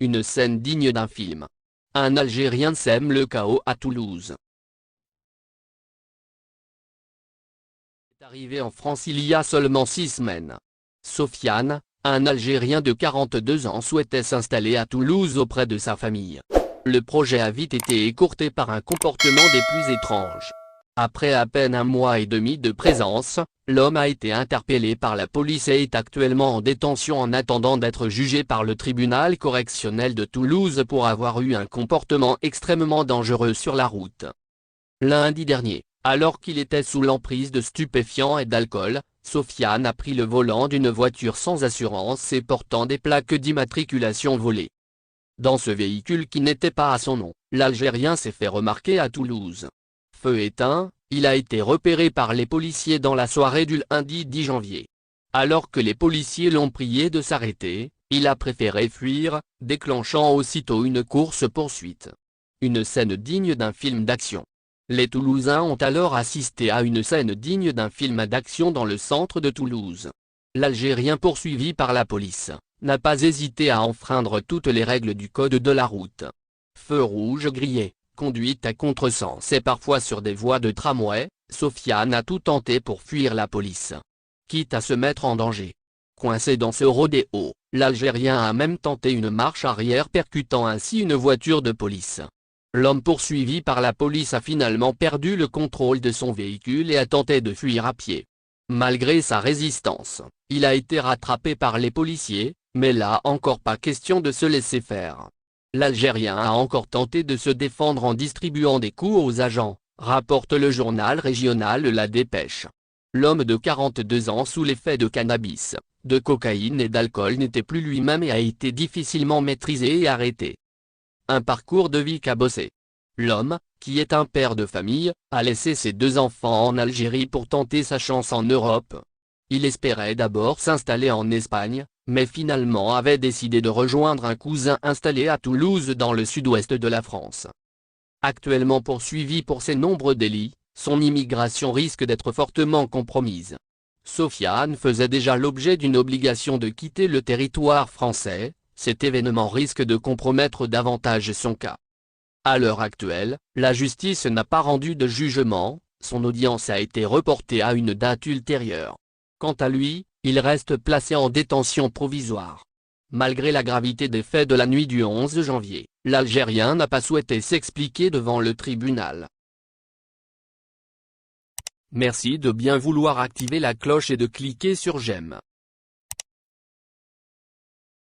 Une scène digne d'un film. Un Algérien sème le chaos à Toulouse. Est arrivé en France il y a seulement 6 semaines. Sofiane, un Algérien de 42 ans souhaitait s'installer à Toulouse auprès de sa famille. Le projet a vite été écourté par un comportement des plus étranges. Après à peine 1 mois et demi de présence, l'homme a été interpellé par la police et est actuellement en détention en attendant d'être jugé par le tribunal correctionnel de Toulouse pour avoir eu un comportement extrêmement dangereux sur la route. Lundi dernier, alors qu'il était sous l'emprise de stupéfiants et d'alcool, Sofiane a pris le volant d'une voiture sans assurance et portant des plaques d'immatriculation volées. Dans ce véhicule qui n'était pas à son nom, l'Algérien s'est fait remarquer à Toulouse. Feu éteint, il a été repéré par les policiers dans la soirée du lundi 10 janvier. Alors que les policiers l'ont prié de s'arrêter, il a préféré fuir, déclenchant aussitôt une course-poursuite. Une scène digne d'un film d'action. Les Toulousains ont alors assisté à une scène digne d'un film d'action dans le centre de Toulouse. L'Algérien poursuivi par la police n'a pas hésité à enfreindre toutes les règles du code de la route. Feu rouge grillé, conduite à contresens et parfois sur des voies de tramway, Sofiane a tout tenté pour fuir la police. Quitte à se mettre en danger. Coincé dans ce rodéo, l'Algérien a même tenté une marche arrière percutant ainsi une voiture de police. L'homme poursuivi par la police a finalement perdu le contrôle de son véhicule et a tenté de fuir à pied. Malgré sa résistance, il a été rattrapé par les policiers, mais là encore pas question de se laisser faire. L'Algérien a encore tenté de se défendre en distribuant des coups aux agents, rapporte le journal régional La Dépêche. L'homme de 42 ans sous l'effet de cannabis, de cocaïne et d'alcool n'était plus lui-même et a été difficilement maîtrisé et arrêté. Un parcours de vie cabossé. L'homme, qui est un père de famille, a laissé ses 2 enfants en Algérie pour tenter sa chance en Europe. Il espérait d'abord s'installer en Espagne, mais finalement avait décidé de rejoindre un cousin installé à Toulouse dans le sud-ouest de la France. Actuellement poursuivi pour ses nombreux délits, son immigration risque d'être fortement compromise. Sofiane faisait déjà l'objet d'une obligation de quitter le territoire français, cet événement risque de compromettre davantage son cas. À l'heure actuelle, la justice n'a pas rendu de jugement, son audience a été reportée à une date ultérieure. Quant à lui, il reste placé en détention provisoire. Malgré la gravité des faits de la nuit du 11 janvier, l'Algérien n'a pas souhaité s'expliquer devant le tribunal. Merci de bien vouloir activer la cloche et de cliquer sur j'aime.